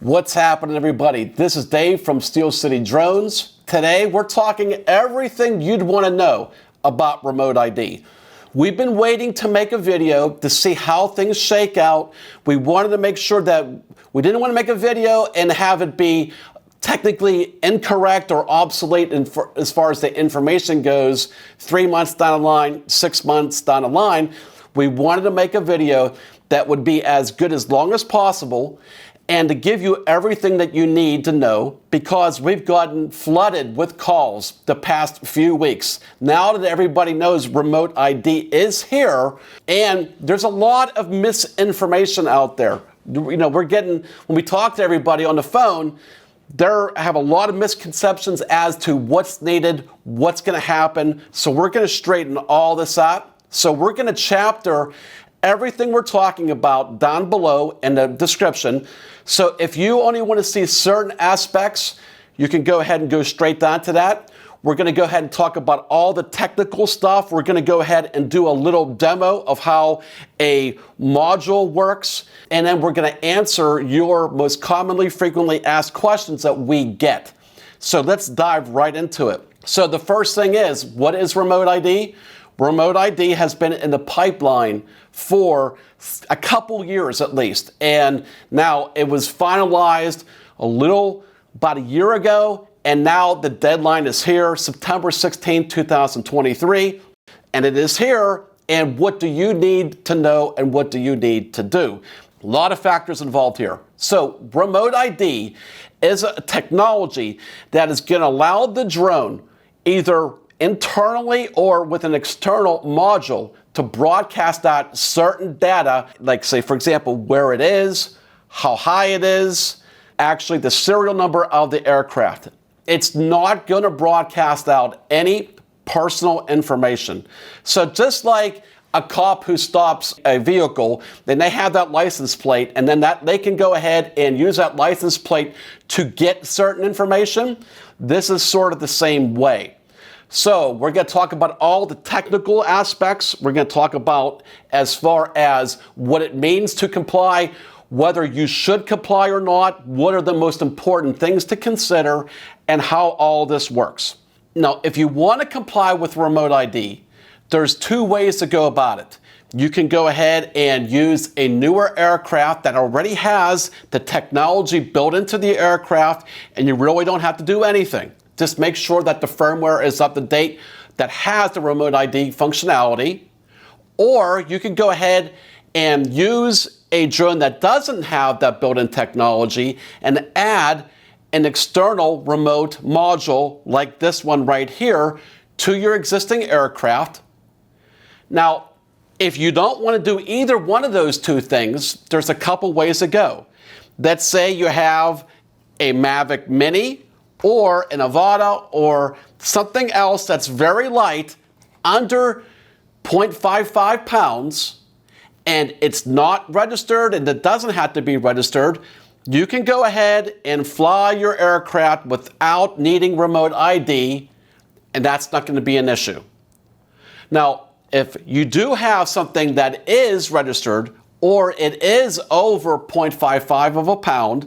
What's happening, everybody? This is Dave from Steel City Drones. Today, we're talking everything you'd want to know about remote ID. We've been waiting to make a video to see how things shake out. We wanted to make sure that we didn't want to make a video and have it be technically incorrect or obsolete as far as the information goes 3 months down the line, 6 months down the line. We wanted to make a video that would be as good as long as possible and to give you everything that you need to know, because we've gotten flooded with calls the past few weeks. Now that everybody knows remote ID is here, and there's a lot of misinformation out there. You know, when we talk to everybody on the phone, they have a lot of misconceptions as to what's needed, what's going to happen. So we're going to straighten all this out. So we're going to chapter everything we're talking about down below in the description. So if you only want to see certain aspects, you can go ahead and go straight down to that. We're going to go ahead and talk about all the technical stuff. We're going to go ahead and do a little demo of how a module works. And then we're going to answer your most commonly, frequently asked questions that we get. So let's dive right into it. So the first thing is, what is remote ID? Remote ID has been in the pipeline for a couple years at least. And now it was finalized about a year ago. And now the deadline is here, September 16, 2023. And it is here. And what do you need to know and what do you need to do? A lot of factors involved here. So remote ID is a technology that is going to allow the drone, either internally or with an external module, to broadcast out certain data, like say, for example, where it is, how high it is, actually the serial number of the aircraft. It's not going to broadcast out any personal information. So just like a cop who stops a vehicle, then they have that license plate, and then they can go ahead and use that license plate to get certain information. This is sort of the same way. So we're going to talk about all the technical aspects. We're going to talk about as far as what it means to comply, whether you should comply or not, what are the most important things to consider, and how all this works. Now, if you want to comply with remote ID, there's two ways to go about it. You can go ahead and use a newer aircraft that already has the technology built into the aircraft, and you really don't have to do anything. Just make sure that the firmware is up to date that has the remote ID functionality. Or you can go ahead and use a drone that doesn't have that built-in technology and add an external remote module like this one right here to your existing aircraft. Now, if you don't want to do either one of those two things, there's a couple ways to go. Let's say you have a Mavic Mini or an Avata or something else that's very light, under 0.55 pounds, and it's not registered and it doesn't have to be registered. You can go ahead and fly your aircraft without needing remote ID, and that's not going to be an issue. Now, if you do have something that is registered or it is over 0.55 of a pound,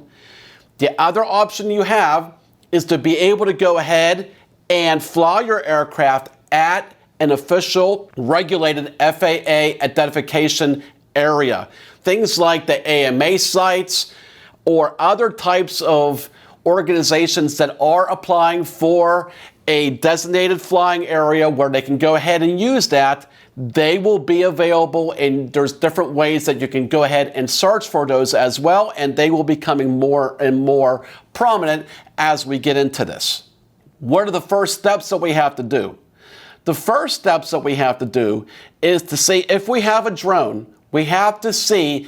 the other option you have is to be able to go ahead and fly your aircraft at an official regulated FAA identification area. Things like the AMA sites or other types of organizations that are applying for a designated flying area where they can go ahead and use that. They will be available, and there's different ways that you can go ahead and search for those as well, and they will be becoming more and more prominent as we get into this. What are the first steps that we have to do? The first steps that we have to do is to see if we have a drone, we have to see,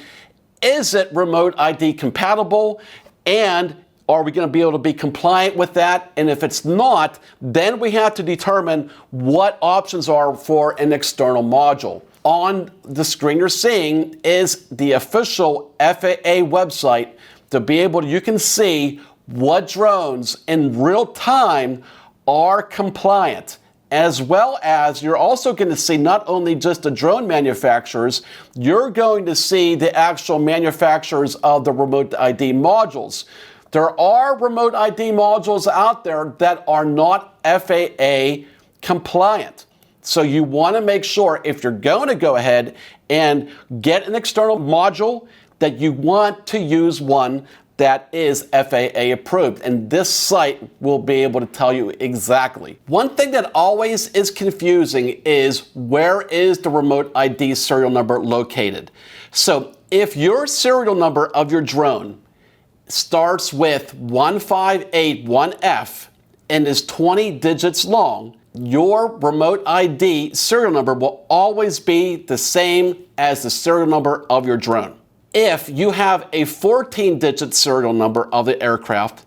is it remote ID compatible, and are we going to be able to be compliant with that? And if it's not, then we have to determine what options are for an external module. On the screen you're seeing is the official FAA website to be able to, you can see what drones in real time are compliant as well as you're also going to see not only just the drone manufacturers, you're going to see the actual manufacturers of the remote ID modules. There are remote ID modules out there that are not FAA compliant. So you want to make sure if you're going to go ahead and get an external module that you want to use one that is FAA approved. And this site will be able to tell you exactly. One thing that always is confusing is where is the remote ID serial number located? So if your serial number of your drone starts with 1581F and is 20 digits long, your remote ID serial number will always be the same as the serial number of your drone. If you have a 14-digit serial number of the aircraft,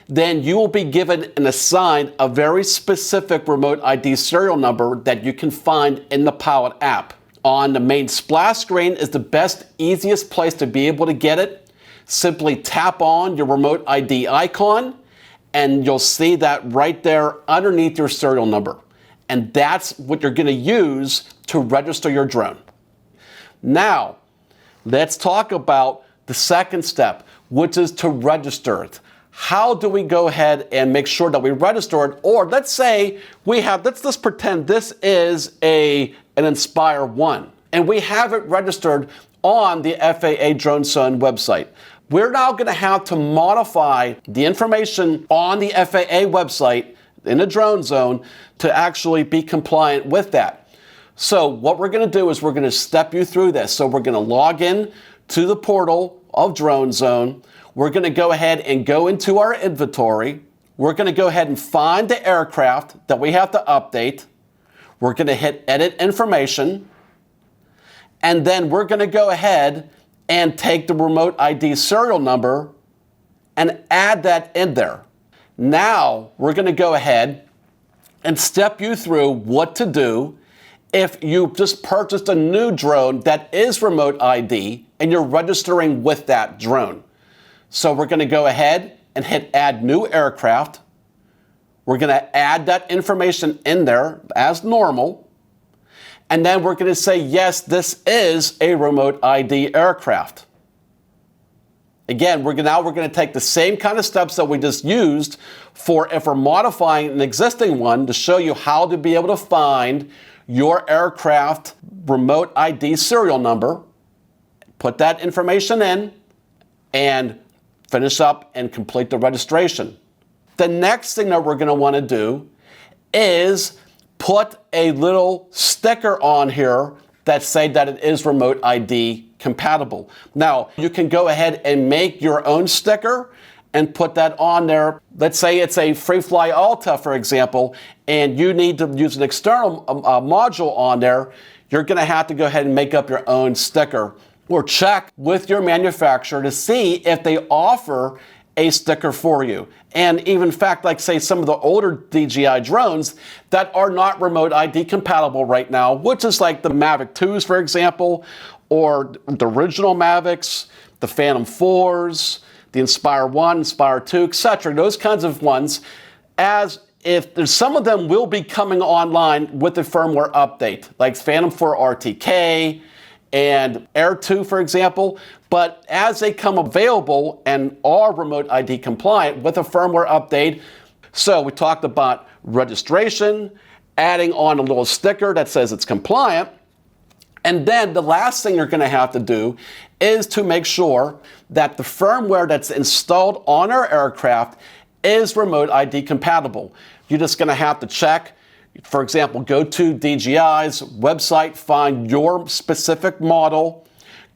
then you will be given and assigned a very specific remote ID serial number that you can find in the Pilot app. On the main splash screen is the best, easiest place to be able to get it. Simply tap on your remote ID icon, and you'll see that right there underneath your serial number. And that's what you're going to use to register your drone. Now, let's talk about the second step, which is to register it. How do we go ahead and make sure that we register it? Or let's say we have, let's pretend this is an Inspire 1, and we have it registered on the FAA Drone Zone website. We're now going to have to modify the information on the FAA website in the Drone Zone to actually be compliant with that. So what we're going to do is we're going to step you through this. So we're going to log in to the portal of Drone Zone. We're going to go ahead and go into our inventory. We're going to go ahead and find the aircraft that we have to update. We're going to hit Edit Information. And then we're going to go ahead and take the remote ID serial number and add that in there. Now we're going to go ahead and step you through what to do if you just purchased a new drone that is remote ID and you're registering with that drone. So we're going to go ahead and hit Add New Aircraft. We're going to add that information in there as normal. And then we're going to say, yes, this is a remote ID aircraft. Again, we're going to take the same kind of steps that we just used for if we're modifying an existing one to show you how to be able to find your aircraft remote ID serial number, put that information in, and finish up and complete the registration. The next thing that we're going to want to do is put a little sticker on here that say that it is remote ID compatible. Now, you can go ahead and make your own sticker and put that on there. Let's say it's a FreeFly Alta, for example, and you need to use an external module on there. You're going to have to go ahead and make up your own sticker or check with your manufacturer to see if they offer a sticker for you. And even in fact, like say some of the older DJI drones that are not remote ID compatible right now, which is like the Mavic 2s, for example, or the original Mavics, the Phantom 4s, the Inspire 1, Inspire 2, etc. Those kinds of ones, as if there's some of them will be coming online with the firmware update, like Phantom 4 RTK and Air 2, for example. But as they come available and are remote ID compliant with a firmware update, so we talked about registration, adding on a little sticker that says it's compliant, and then the last thing you're going to have to do is to make sure that the firmware that's installed on our aircraft is remote ID compatible. You're just going to have to check. For example, go to DJI's website, find your specific model,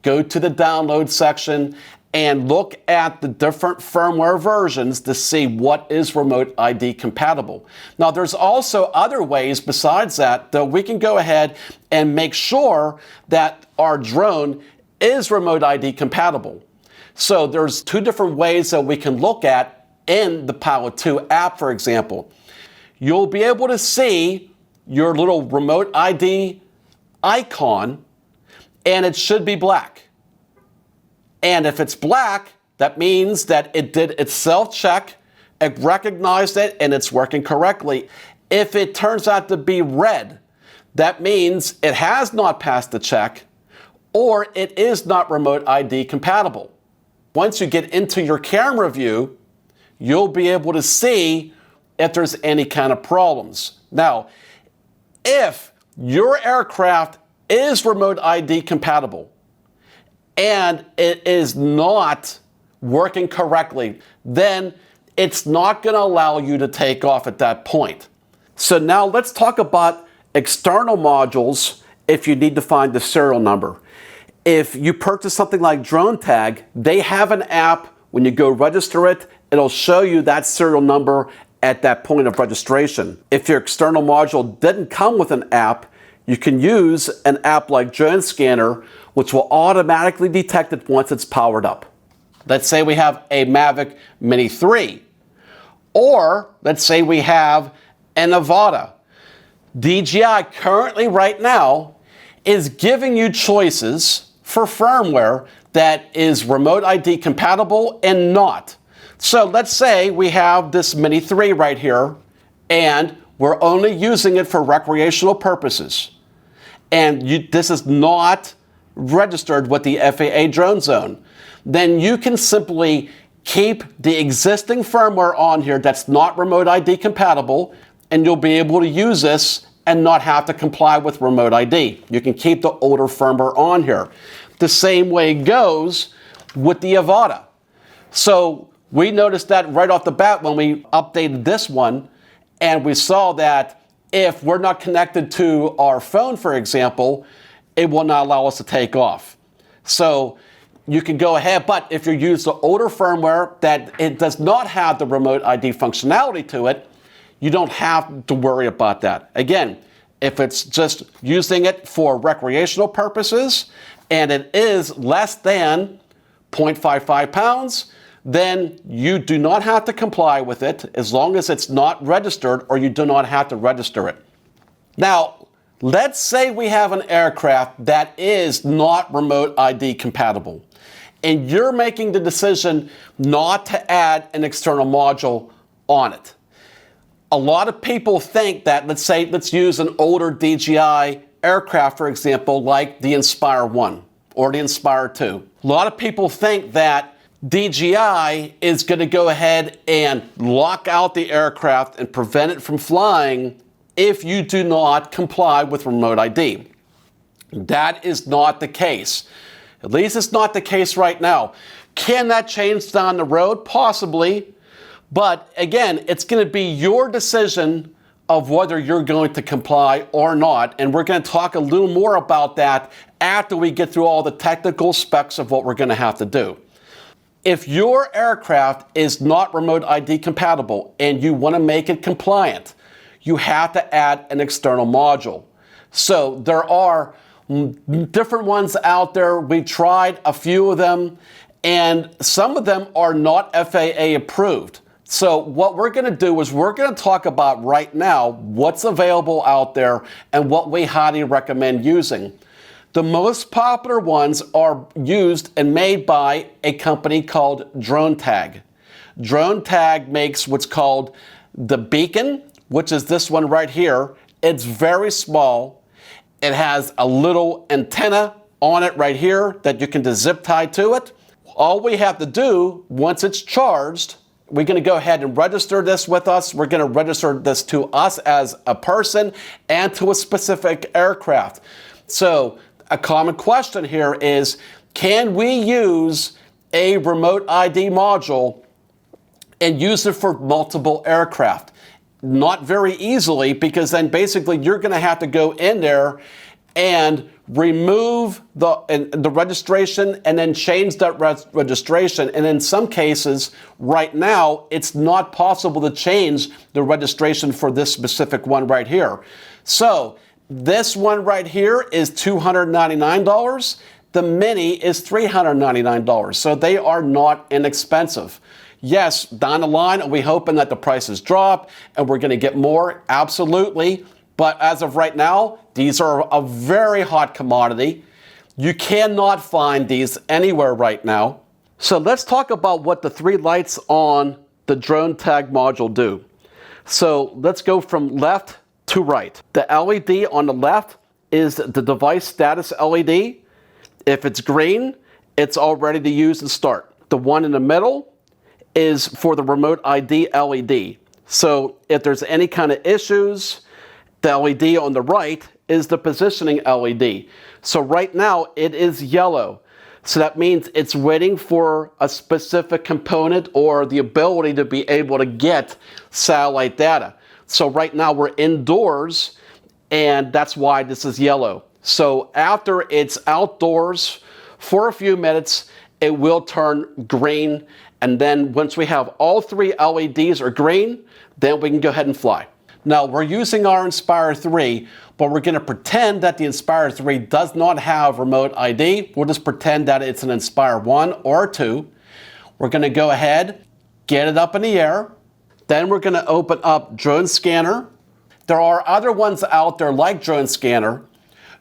go to the download section, and look at the different firmware versions to see what is remote ID compatible. Now, there's also other ways besides that we can go ahead and make sure that our drone is remote ID compatible. So there's two different ways that we can look at in the Pilot 2 app, for example. You'll be able to see your little remote ID icon, and it should be black. And if it's black, that means that it did its self-check, it recognized it, and it's working correctly. If it turns out to be red, that means it has not passed the check or it is not remote ID compatible. Once you get into your camera view, you'll be able to see if there's any kind of problems. Now, if your aircraft is remote ID compatible and it is not working correctly, then it's not going to allow you to take off at that point. So now let's talk about external modules if you need to find the serial number. If you purchase something like DroneTag, they have an app. When you go register it, it'll show you that serial number at that point of registration. If your external module didn't come with an app, you can use an app like DroneScanner, which will automatically detect it once it's powered up. Let's say we have a Mavic Mini 3, or let's say we have a Nevada. DJI currently right now is giving you choices for firmware that is remote ID compatible and not. So let's say we have this Mini 3 right here and we're only using it for recreational purposes. And this is not registered with the FAA drone zone. Then you can simply keep the existing firmware on here that's not remote ID compatible, and you'll be able to use this and not have to comply with remote ID. You can keep the older firmware on here. The same way goes with the Avata. So we noticed that right off the bat when we updated this one, and we saw that if we're not connected to our phone, for example, it will not allow us to take off. So you can go ahead, but if you use the older firmware that it does not have the remote ID functionality to it, you don't have to worry about that. Again, if it's just using it for recreational purposes and it is less than 0.55 pounds, then you do not have to comply with it as long as it's not registered, or you do not have to register it. Now, let's say we have an aircraft that is not remote ID compatible, and you're making the decision not to add an external module on it. A lot of people think that, let's use an older DJI aircraft, for example, like the Inspire 1 or the Inspire 2. A lot of people think that DJI is going to go ahead and lock out the aircraft and prevent it from flying if you do not comply with remote ID. That is not the case. At least it's not the case right now. Can that change down the road? Possibly. But again, it's going to be your decision of whether you're going to comply or not. And we're going to talk a little more about that after we get through all the technical specs of what we're going to have to do. If your aircraft is not remote ID compatible and you want to make it compliant, you have to add an external module. So there are different ones out there. We tried a few of them, and some of them are not FAA approved. So what we're going to do is we're going to talk about right now what's available out there and what we highly recommend using. The most popular ones are used and made by a company called DroneTag. DroneTag makes what's called the Beacon, which is this one right here. It's very small. It has a little antenna on it right here that you can just zip tie to it. All we have to do, once it's charged, we're going to go ahead and register this with us. We're going to register this to us as a person and to a specific aircraft. So a common question here is, can we use a remote ID module and use it for multiple aircraft? Not very easily, because then basically you're going to have to go in there and remove the registration and then change that registration. And in some cases, right now, it's not possible to change the registration for this specific one right here. So this one right here is $299. The Mini is $399. So they are not inexpensive. Yes, down the line, are we hoping that the prices drop and we're going to get more? Absolutely. But as of right now, these are a very hot commodity. You cannot find these anywhere right now. So let's talk about what the three lights on the DroneTag module do. So let's go from left to right. The LED on the left is the device status LED. If it's green, it's all ready to use and start. The one in the middle is for the remote ID LED. So if there's any kind of issues, the LED on the right is the positioning LED. So right now it is yellow. So that means it's waiting for a specific component or the ability to be able to get satellite data. So right now we're indoors, and that's why this is yellow. So after it's outdoors for a few minutes, it will turn green. And then once we have all three LEDs are green, then we can go ahead and fly. Now we're using our Inspire 3, but we're going to pretend that the Inspire 3 does not have remote ID. We'll just pretend that it's an Inspire 1 or 2. We're going to go ahead, get it up in the air. Then we're going to open up DroneScanner. There are other ones out there like DroneScanner.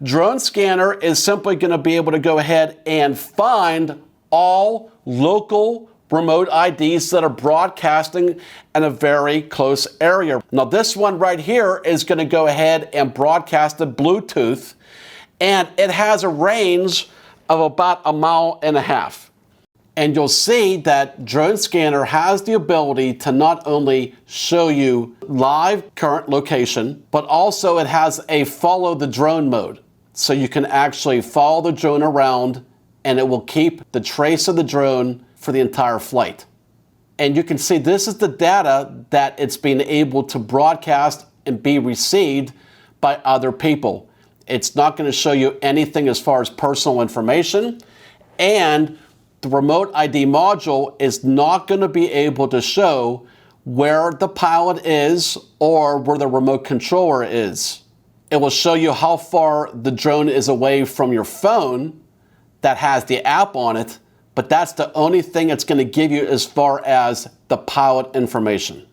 DroneScanner is simply going to be able to go ahead and find all local remote IDs that are broadcasting in a very close area. Now this one right here is going to go ahead and broadcast the Bluetooth, and it has a range of about 1.5 miles. And you'll see that DroneScanner has the ability to not only show you live current location, but also it has a follow the drone mode. So you can actually follow the drone around, and it will keep the trace of the drone for the entire flight. And you can see this is the data that it's being able to broadcast and be received by other people. It's not going to show you anything as far as personal information, and the remote ID module is not going to be able to show where the pilot is or where the remote controller is. It will show you how far the drone is away from your phone that has the app on it, but that's the only thing it's going to give you as far as the pilot information.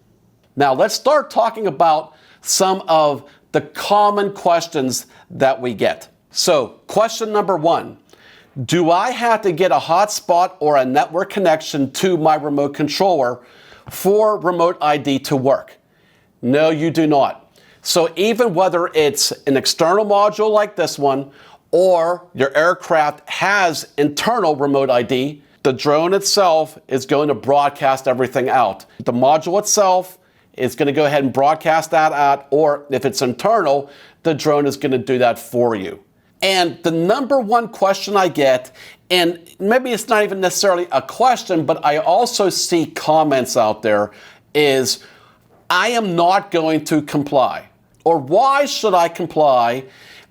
Now let's start talking about some of the common questions that we get. So question number 1, do I have to get a hotspot or a network connection to my remote controller for remote ID to work? No, you do not. So even whether it's an external module like this one, or your aircraft has internal remote ID, the drone itself is going to broadcast everything out. The module itself is going to go ahead and broadcast that out, or if it's internal, the drone is going to do that for you. And the number one question I get, and maybe it's not even necessarily a question, but I also see comments out there, is I am not going to comply. Or why should I comply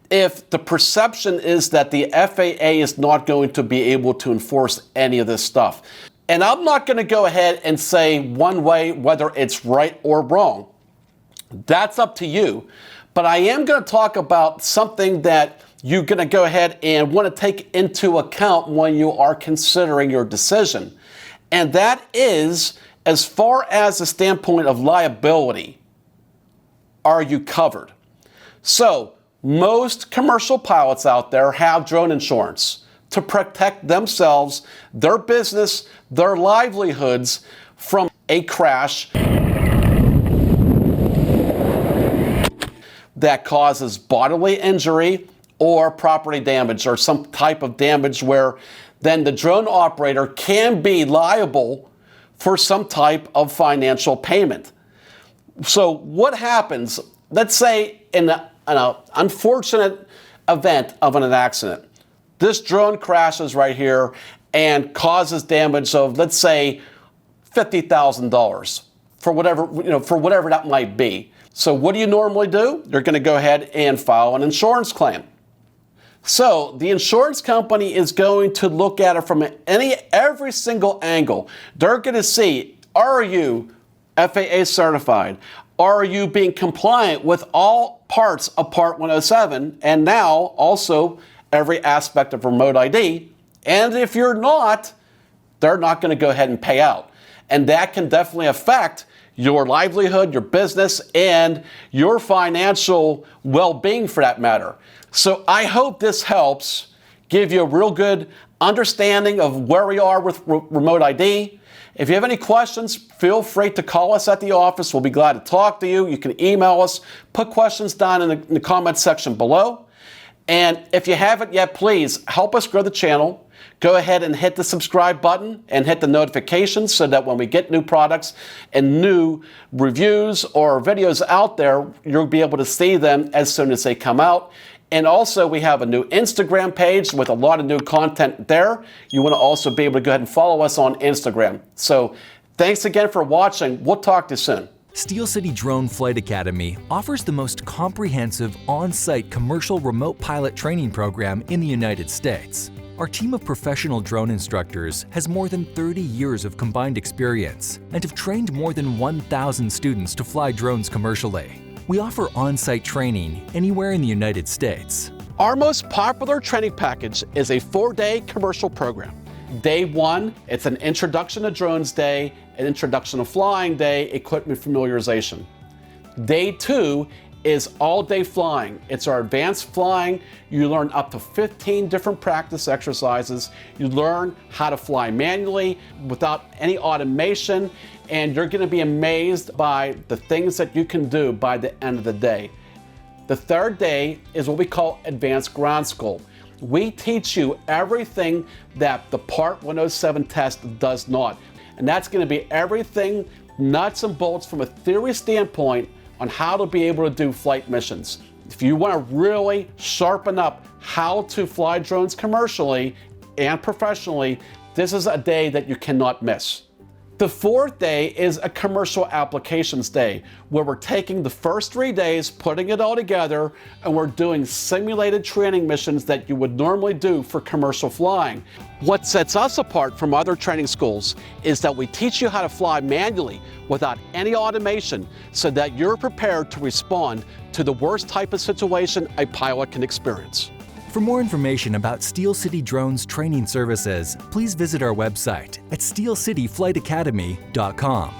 if the perception is that the FAA is not going to be able to enforce any of this stuff? And I'm not going to go ahead and say one way whether it's right or wrong. That's up to you. But I am going to talk about something that you're going to go ahead and want to take into account when you are considering your decision. And that is, as far as the standpoint of liability, are you covered? So, most commercial pilots out there have drone insurance to protect themselves, their business, their livelihoods from a crash that causes bodily injury or property damage or some type of damage where then the drone operator can be liable for some type of financial payment. So what happens, let's say in an unfortunate event of an accident, this drone crashes right here and causes damage of, let's say, $50,000 for whatever that might be. So what do you normally do? You're going to go ahead and file an insurance claim. So the insurance company is going to look at it from every single angle. They're going to see, are you FAA certified? Are you being compliant with all parts of Part 107 and now also every aspect of remote ID? And if you're not, they're not going to go ahead and pay out. And that can definitely affect your livelihood, your business, and your financial well-being for that matter. So I hope this helps give you a real good understanding of where we are with remote ID If you have any questions, feel free to call us at the office. We'll be glad to talk to you. You can email us, put questions down in the comment section below. And if you haven't yet, please help us grow the channel. Go ahead and hit the subscribe button and hit the notifications so that when we get new products and new reviews or videos out there, you'll be able to see them as soon as they come out. And also, we have a new Instagram page with a lot of new content there. You want to also be able to go ahead and follow us on Instagram. So thanks again for watching. We'll talk to you soon. Steel City Drone Flight Academy offers the most comprehensive on-site commercial remote pilot training program in the United States. Our team of professional drone instructors has more than 30 years of combined experience and have trained more than 1,000 students to fly drones commercially. We offer on-site training anywhere in the United States. Our most popular training package is a 4-day commercial program. Day 1, it's an introduction to drones day, an introduction to flying day, equipment familiarization. Day 2 is all-day flying. It's our advanced flying. You learn up to 15 different practice exercises. You learn how to fly manually without any automation, and you're going to be amazed by the things that you can do by the end of the day. The 3rd day is what we call Advanced Ground School. We teach you everything that the Part 107 test does not. And that's going to be everything, nuts and bolts from a theory standpoint on how to be able to do flight missions. If you want to really sharpen up how to fly drones commercially and professionally, this is a day that you cannot miss. The 4th day is a commercial applications day, where we're taking the first 3 days, putting it all together, and we're doing simulated training missions that you would normally do for commercial flying. What sets us apart from other training schools is that we teach you how to fly manually without any automation so that you're prepared to respond to the worst type of situation a pilot can experience. For more information about Steel City Drones training services, please visit our website at steelcityflightacademy.com.